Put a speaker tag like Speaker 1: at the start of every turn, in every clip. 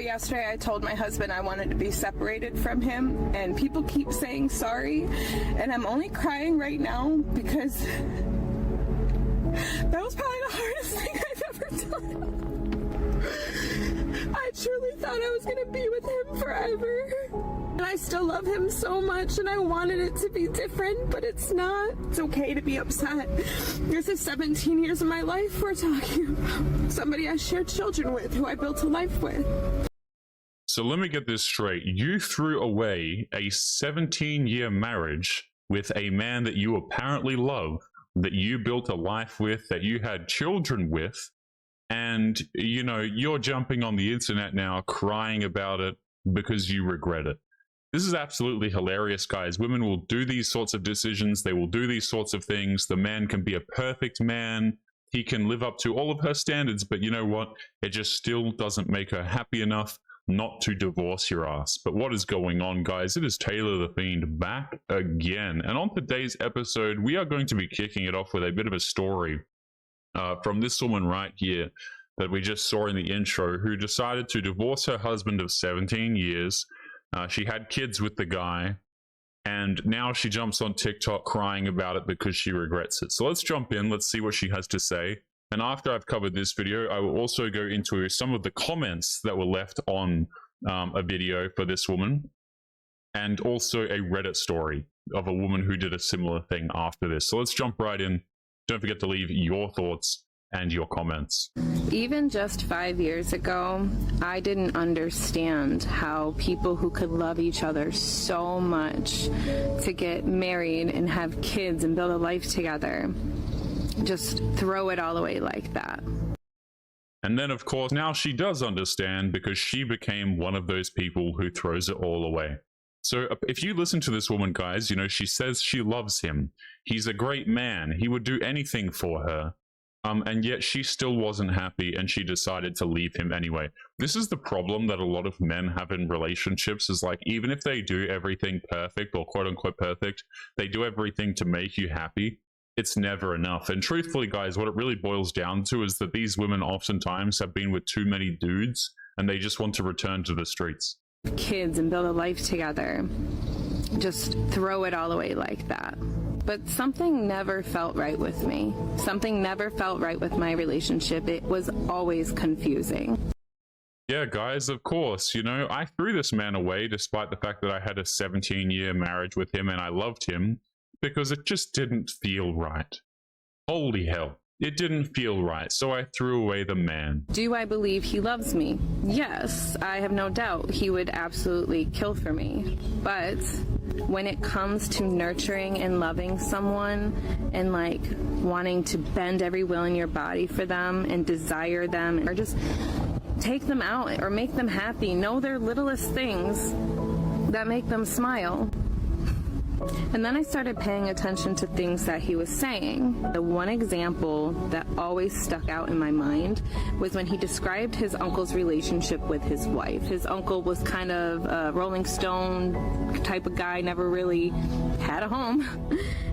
Speaker 1: Yesterday I told my husband I wanted to be separated from him, and people keep saying sorry, and I'm only crying right now because that was probably the hardest thing I've ever done. I truly thought I was going to be with him forever, and I still love him so much, and I wanted it to be different, but it's not. It's okay to be upset. This is 17 years of my life we're talking about. Somebody I shared children with, who I built a life with.
Speaker 2: So let me get this straight. You threw away a 17-year marriage with a man that you apparently love, that you built a life with, that you had children with, and, you know, you're jumping on the internet now crying about it because you regret it. This is absolutely hilarious, guys. Women will do these sorts of decisions. They will do these sorts of things. The man can be a perfect man. He can live up to all of her standards, but you know what? It just still doesn't make her happy enough not to divorce your ass. But what is going on, guys? It is Taylor the Fiend back again. And on today's episode, we are going to be kicking it off with a bit of a story from this woman right here that we just saw in the intro, who decided to divorce her husband of 17 years. She had kids with the guy, and now she jumps on TikTok crying about it because she regrets it. So let's jump in. Let's see what she has to say. And after I've covered this video, I will also go into some of the comments that were left on a video for this woman, and also a Reddit story of a woman who did a similar thing after this. So let's jump right in. Don't forget to leave your thoughts and your comments.
Speaker 1: Even just 5 years ago, I didn't understand how people who could love each other so much to get married and have kids and build a life together just throw it all away like that.
Speaker 2: And then, of course, now she does understand, because she became one of those people who throws it all away. So if you listen to this woman, guys, you know, she says she loves him. He's a great man. He would do anything for her. And yet she still wasn't happy, and she decided to leave him anyway. This is the problem that a lot of men have in relationships, is like, even if they do everything perfect, or quote unquote perfect, they do everything to make you happy, it's never enough. And truthfully, guys, what it really boils down to is that these women oftentimes have been with too many dudes, and they just want to return to the streets.
Speaker 1: Kids and build a life together, just throw it all away like that. But something never felt right with me. Something never felt right with my relationship. It was always confusing.
Speaker 2: Yeah, guys, of course, you know, I threw this man away despite the fact that I had a 17-year marriage with him and I loved him, because it just didn't feel right. Holy hell. It didn't feel right, so I threw away the man.
Speaker 1: Do I believe he loves me? Yes, I have no doubt he would absolutely kill for me. But when it comes to nurturing and loving someone, and like wanting to bend every will in your body for them and desire them, or just take them out or make them happy, know their littlest things that make them smile. And then I started paying attention to things that he was saying. The one example that always stuck out in my mind was when he described his uncle's relationship with his wife. His uncle was kind of a Rolling Stone type of guy, never really had a home.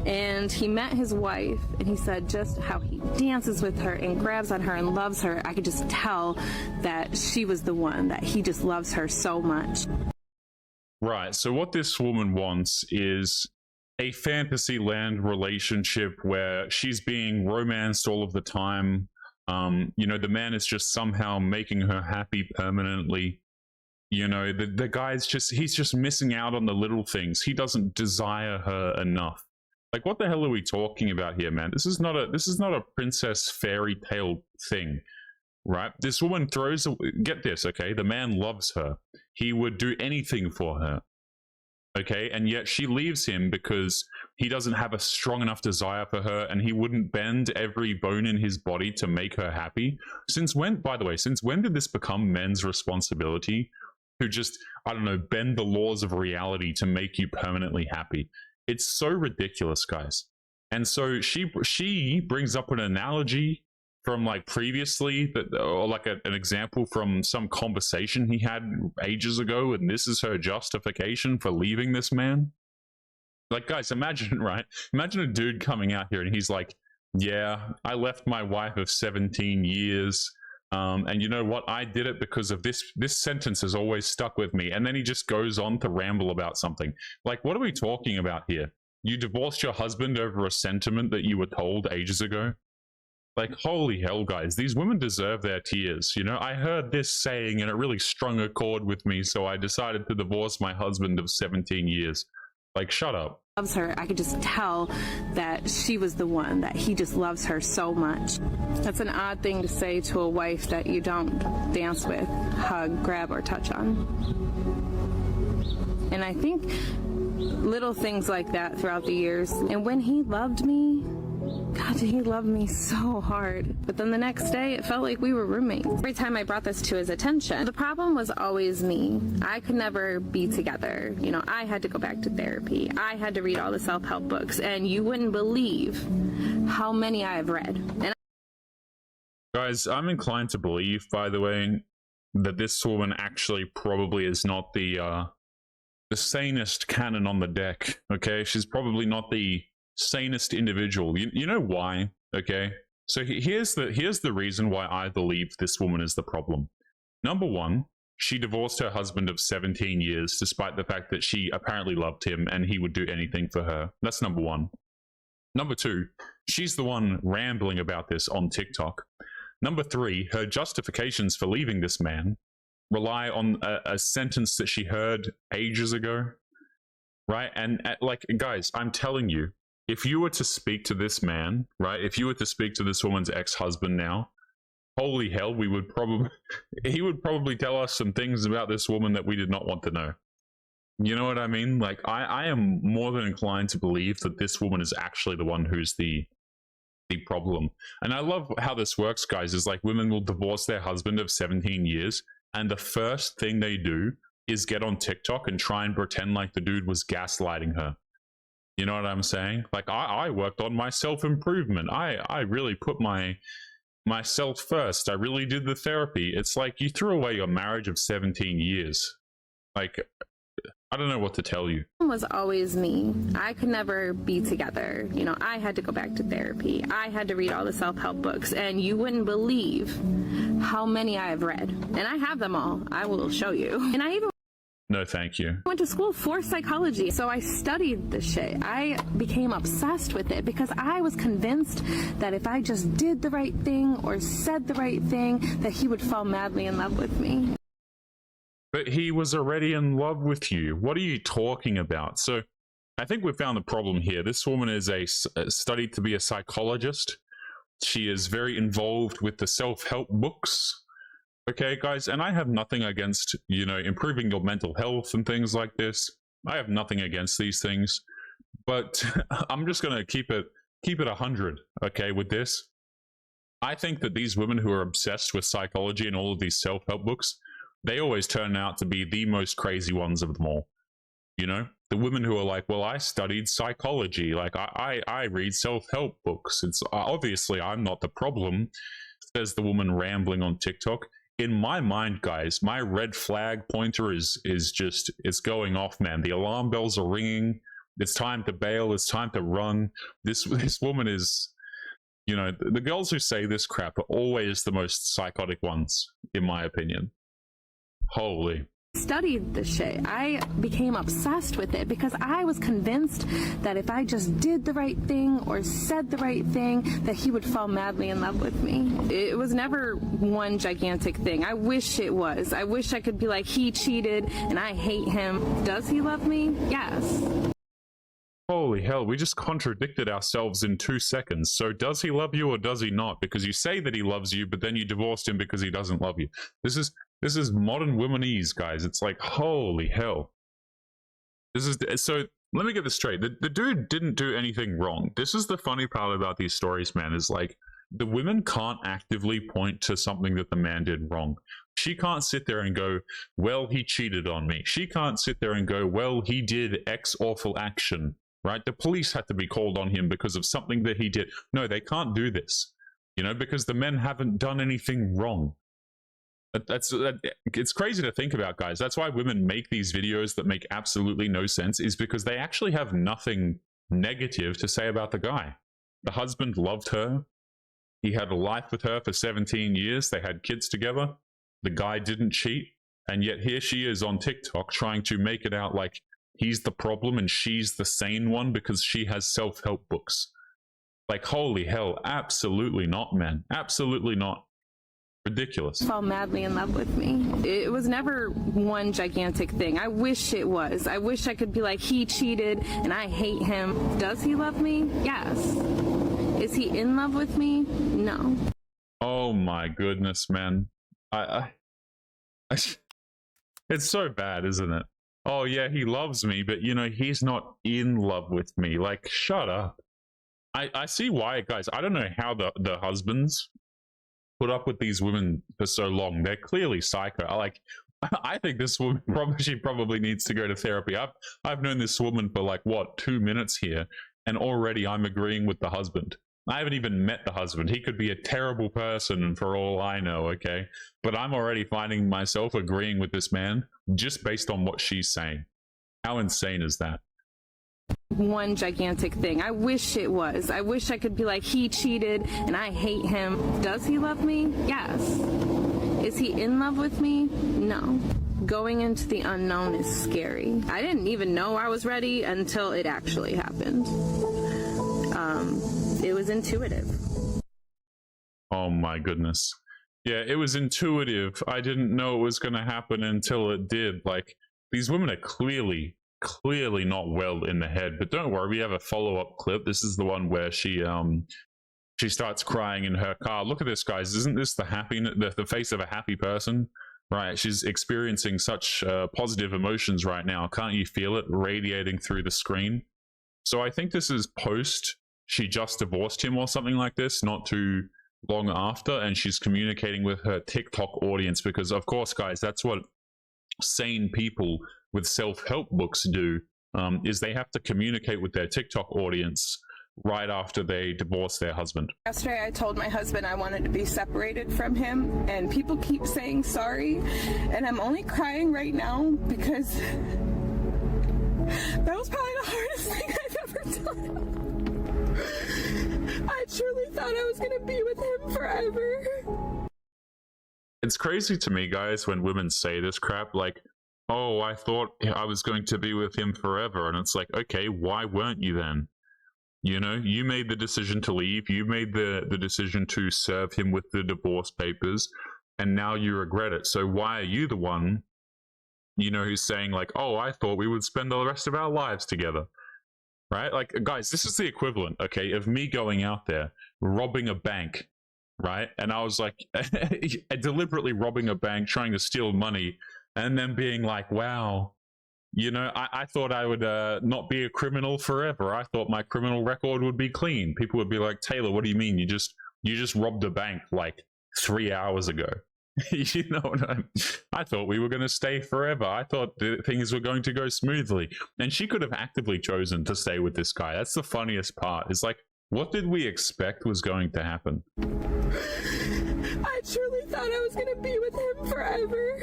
Speaker 1: And he met his wife, and he said just how he dances with her and grabs on her and loves her. I could just tell that she was the one, that he just loves her so much.
Speaker 2: Right, so what this woman wants is a fantasy land relationship where she's being romanced all of the time. You know, the man is just somehow making her happy permanently. You know, the guy's just, he's just missing out on the little things. He doesn't desire her enough. Like, what the hell are we talking about here, man? This is not a princess fairy tale thing. Right? This woman throws, get this, okay? The man loves her. He would do anything for her. Okay? And yet she leaves him because he doesn't have a strong enough desire for her, and he wouldn't bend every bone in his body to make her happy. Since when, by the way, since when did this become men's responsibility to just, I don't know, bend the laws of reality to make you permanently happy? It's so ridiculous, guys. And so she brings up an analogy from like previously, that, or like an example from some conversation he had ages ago, and this is her justification for leaving this man. Like, guys, imagine, right? Imagine a dude coming out here and he's like, yeah, I left my wife of 17 years And you know what? I did it because of this. This sentence has always stuck with me. And then he just goes on to ramble about something. Like, what are we talking about here? You divorced your husband over a sentiment that you were told ages ago? Like, holy hell, guys, these women deserve their tears. You know, I heard this saying and it really strung a chord with me, so I decided to divorce my husband of 17 years. Like, shut up.
Speaker 1: Loves her. I could just tell that she was the one, that he just loves her so much. That's an odd thing to say to a wife that you don't dance with, hug, grab, or touch on. And I think little things like that throughout the years. And when he loved me, God, he loved me so hard. But then the next day, it felt like we were roommates. Every time I brought this to his attention, the problem was always me. I could never be together. You know, I had to go back to therapy. I had to read all the self-help books. And you wouldn't believe how many I have read. And
Speaker 2: Guys, I'm inclined to believe, by the way, that this woman actually probably is not the sanest cannon on the deck, okay? She's probably not the sanest individual. You know why? Okay, so here's the reason why I believe this woman is the problem. Number one, she divorced her husband of 17 years despite the fact that she apparently loved him and he would do anything for her. That's number one. Number two, she's the one rambling about this on TikTok. Number three, her justifications for leaving this man rely on a sentence that she heard ages ago, right? And like, guys, I'm telling you, if you were to speak to this man, right? If you were to speak to this woman's ex-husband now, holy hell, he would probably tell us some things about this woman that we did not want to know. You know what I mean? Like, I am more than inclined to believe that this woman is actually the one who's the problem. And I love how this works, guys, is like women will divorce their husband of 17 years, and the first thing they do is get on TikTok and try and pretend like the dude was gaslighting her. You know what I'm saying? Like, I worked on my self-improvement. I really put myself first. I really did the therapy. It's like you threw away your marriage of 17 years. Like, I don't know what to tell you.
Speaker 1: it was always me. I could never be together. You know, I had to go back to therapy. I had to read all the self-help books. And you wouldn't believe how many I have read. And I have them all. I will show you. And I even
Speaker 2: No, thank you.
Speaker 1: went to school for psychology, so I studied this shit. I became obsessed with it because I was convinced that if I just did the right thing or said the right thing, that he would fall madly in love with me.
Speaker 2: But he was already in love with you. What are you talking about? So I think we found the problem here. This woman is studied to be a psychologist. She is very involved with the self-help books. Okay, guys, and I have nothing against, you know, improving your mental health and things like this. I have nothing against these things, but I'm just going to keep it 100, okay, with this. I think that these women who are obsessed with psychology and all of these self-help books, they always turn out to be the most crazy ones of them all. You know, the women who are like, well, I studied psychology, like I read self-help books. It's obviously I'm not the problem, says the woman rambling on TikTok. In my mind, guys, my red flag pointer is just, it's going off, man. The alarm bells are ringing. It's time to bail. It's time to run. This woman is, you know, the girls who say this crap are always the most psychotic ones, in my opinion. Holy.
Speaker 1: Studied this shit. I became obsessed with it because I was convinced that if I just did the right thing or said the right thing, that he would fall madly in love with me. It was never one gigantic thing. I wish it was. I wish I could be like, he cheated and I hate him. Does he love me? Yes.
Speaker 2: Holy hell, we just contradicted ourselves in 2 seconds. So does he love you or does he not? Because you say that he loves you, but then you divorced him because he doesn't love you. This is modern womanese, guys. It's like, holy hell. So let me get this straight. The dude didn't do anything wrong. This is the funny part about these stories, man, is like the women can't actively point to something that the man did wrong. She can't sit there and go, well, he cheated on me. She can't sit there and go, well, he did X awful action, right? The police had to be called on him because of something that he did. No, they can't do this, you know, because the men haven't done anything wrong. It's crazy to think about, guys. That's why women make these videos that make absolutely no sense, is because they actually have nothing negative to say about the guy. The husband loved her. He had a life with her for 17 years. They had kids together. The guy didn't cheat. And yet here she is on TikTok trying to make it out like he's the problem and she's the sane one because she has self-help books. Like, holy hell, absolutely not, man. Absolutely not. Ridiculous.
Speaker 1: Fall madly in love with me. It was never one gigantic thing. I wish it was. I wish I could be like, he cheated and I hate him. Does he love me? Yes. Is he in love with me? No.
Speaker 2: Oh my goodness, man. It's so bad, isn't it? Oh yeah, he loves me, but you know, he's not in love with me. Like, shut up. I see why, guys. I don't know how the husbands put up with these women for so long. They're clearly psycho. I think this woman probably needs to go to therapy. I've known this woman for like what, 2 minutes here, and already I'm agreeing with the husband. I haven't even met the husband. He could be a terrible person for all I know, okay? But I'm already finding myself agreeing with this man just based on what she's saying. How insane is that?
Speaker 1: One gigantic thing. I wish it was. I wish I could be like, he cheated and I hate him. Does he love me? Yes. Is he in love with me? No. Going into the unknown is scary. I didn't even know I was ready until it actually happened. It was intuitive.
Speaker 2: Oh my goodness. Yeah, it was intuitive. I didn't know it was going to happen until it did. Like, these women are clearly not well in the head. But don't worry, we have a follow-up clip. This is the one where she starts crying in her car. Look at this, guys. Isn't this the face of a happy person? Right, she's experiencing such positive emotions right now. Can't you feel it radiating through the screen? So I think this is post she just divorced him or something like this, not too long after, and she's communicating with her TikTok audience because, of course, guys, that's what sane people with self-help books do, is they have to communicate with their TikTok audience right after they divorce their husband.
Speaker 1: Yesterday I told my husband I wanted to be separated from him, and people keep saying sorry, and I'm only crying right now because that was probably the hardest thing I've ever done. I truly thought I was gonna be with him forever.
Speaker 2: It's crazy to me, guys, when women say this crap, like, oh, I thought I was going to be with him forever. And it's like, okay, why weren't you then? You know, you made the decision to leave. You made the decision to serve him with the divorce papers, and now you regret it. So why are you the one, you know, who's saying like, oh, I thought we would spend the rest of our lives together? Right? Like, guys, this is the equivalent, okay, of me going out there, robbing a bank, right? And I was like, deliberately robbing a bank, trying to steal money, and then being like, wow, you know, I thought I would not be a criminal forever. I thought my criminal record would be clean. People would be like, Taylor, what do you mean? You just robbed a bank like 3 hours ago. You know what I thought we were going to stay forever. I thought things were going to go smoothly. And she could have actively chosen to stay with this guy. That's the funniest part. It's like, what did we expect was going to happen?
Speaker 1: I truly thought I was going to be with him forever.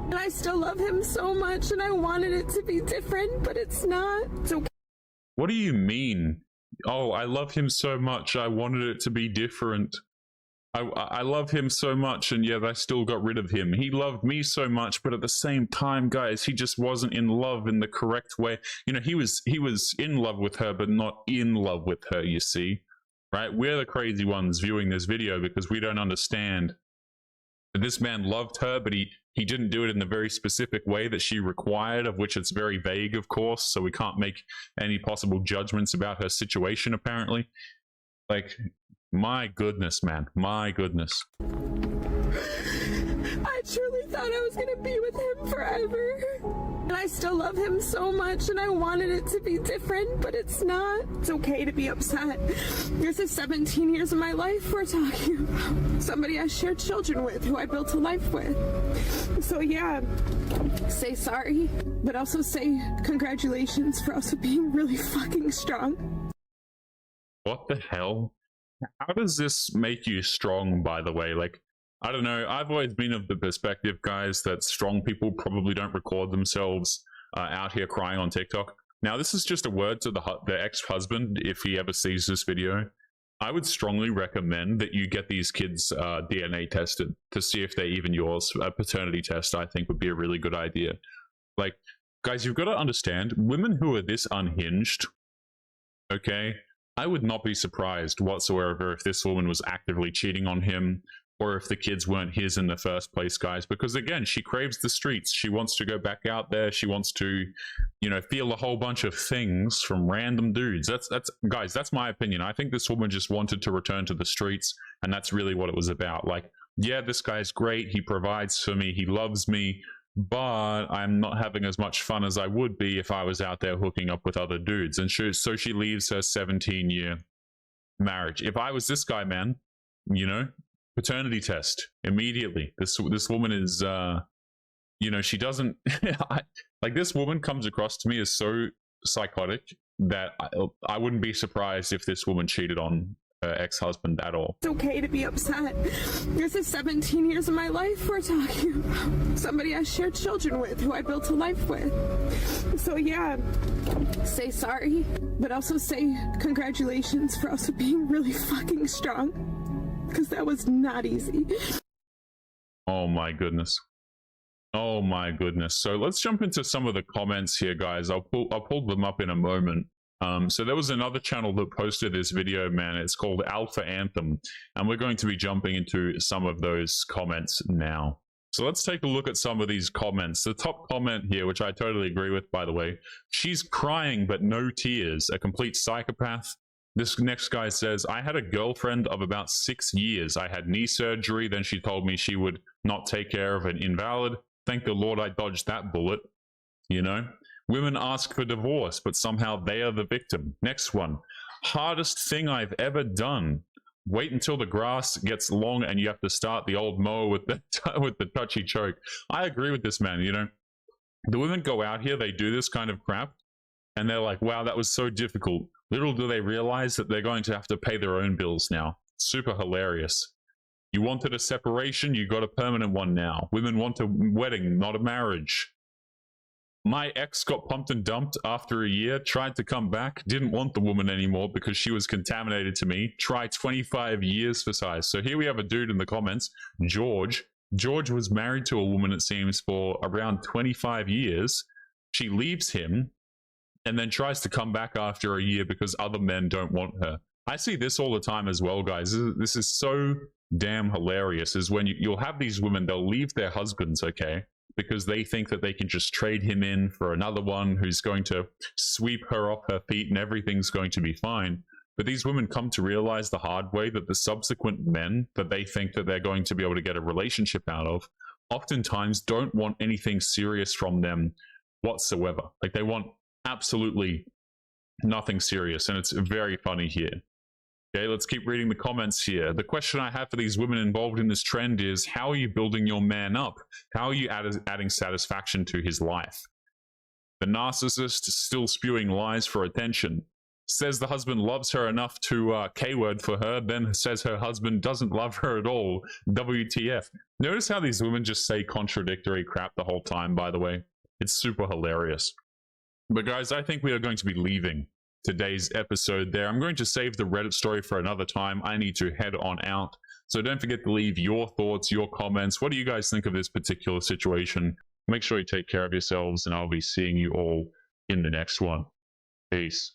Speaker 1: And I still love him so much, and I wanted it to be different, but it's not. It's okay.
Speaker 2: What do you mean? Oh, I love him so much. I wanted it to be different. I love him so much, and yet I still got rid of him. He loved me so much, but at the same time, guys, he just wasn't in love in the correct way. You know, he was in love with her, but not in love with her, you see. Right? We're the crazy ones viewing this video because we don't understand that this man loved her, but he didn't do it in the very specific way that she required, of which it's very vague, of course, so we can't make any possible judgments about her situation, apparently. Like, my goodness, man. My goodness.
Speaker 1: I truly thought I was going to be with him forever. And I still love him so much, and I wanted it to be different, but it's not. It's okay to be upset. This is 17 years of my life we're talking about. Somebody I shared children with, who I built a life with. So yeah, say sorry, but also say congratulations for also being really fucking strong.
Speaker 2: What the hell? How does this make you strong, by the way? Like, I don't know. I've always been of the perspective, guys, that strong people probably don't record themselves out here crying on TikTok. Now, this is just a word to the ex-husband if he ever sees this video. I would strongly recommend that you get these kids DNA tested to see if they're even yours. A paternity test, I think, would be a really good idea. Like, guys, you've got to understand, women who are this unhinged, okay, I would not be surprised whatsoever if this woman was actively cheating on him, or if the kids weren't his in the first place, guys, because again, she craves the streets. She wants to go back out there. She wants to, you know, feel a whole bunch of things from random dudes. That's guys, that's my opinion. I think this woman just wanted to return to the streets, and that's really what it was about. Like, yeah, this guy's great. He provides for me. He loves me, but I'm not having as much fun as I would be if I was out there hooking up with other dudes. And so she leaves her 17-year marriage. If I was this guy, man, you know, paternity test immediately. This woman is you know, she doesn't like, this woman comes across to me as so psychotic that I wouldn't be surprised if this woman cheated on her ex-husband at all.
Speaker 3: It's okay to be upset. This is 17 years of my life we're talking about. Somebody I shared children with, who I built a life with. So yeah, say sorry, but also say congratulations for also being really fucking strong. Because that was not easy.
Speaker 2: Oh my goodness. Oh my goodness. So let's jump into some of the comments here, guys. I'll pull them up in a moment. So there was another channel that posted this video, man. It's called Alpha Anthem, and we're going to be jumping into some of those comments now. So let's take a look at some of these comments. The top comment here, which I totally agree with, by the way, she's crying but no tears, a complete psychopath. This next guy says, I had a girlfriend of about 6 years. I had knee surgery. Then she told me she would not take care of an invalid. Thank the Lord I dodged that bullet. You know, women ask for divorce, but somehow they are the victim. Next one, hardest thing I've ever done. Wait until the grass gets long and you have to start the old mower with the with the touchy choke. I agree with this, man. You know, the women go out here, they do this kind of crap, and they're like, wow, that was so difficult. Little do they realize that they're going to have to pay their own bills now. Super hilarious. You wanted a separation, you got a permanent one now. Women want a wedding, not a marriage. My ex got pumped and dumped after a year, tried to come back, didn't want the woman anymore because she was contaminated to me. Try 25 years for size. So here we have a dude in the comments, George. George was married to a woman, it seems, for around 25 years. She leaves him and then tries to come back after a year because other men don't want her. I see this all the time as well, guys. This is so damn hilarious, is when you'll have these women, they'll leave their husbands, okay, because they think that they can just trade him in for another one who's going to sweep her off her feet and everything's going to be fine. But these women come to realize the hard way that the subsequent men that they think that they're going to be able to get a relationship out of oftentimes don't want anything serious from them whatsoever. Like, they want absolutely nothing serious, and it's very funny here. Okay, let's keep reading the comments here. The question I have for these women involved in this trend is, how are you building your man up? How are you adding satisfaction to his life? The narcissist is still spewing lies for attention. Says the husband loves her enough to K-word for her, then says her husband doesn't love her at all. WTF. Notice how these women just say contradictory crap the whole time, by the way. It's super hilarious. But guys, I think we are going to be leaving today's episode there. I'm going to save the Reddit story for another time. I need to head on out. So don't forget to leave your thoughts, your comments. What do you guys think of this particular situation? Make sure you take care of yourselves, and I'll be seeing you all in the next one. Peace.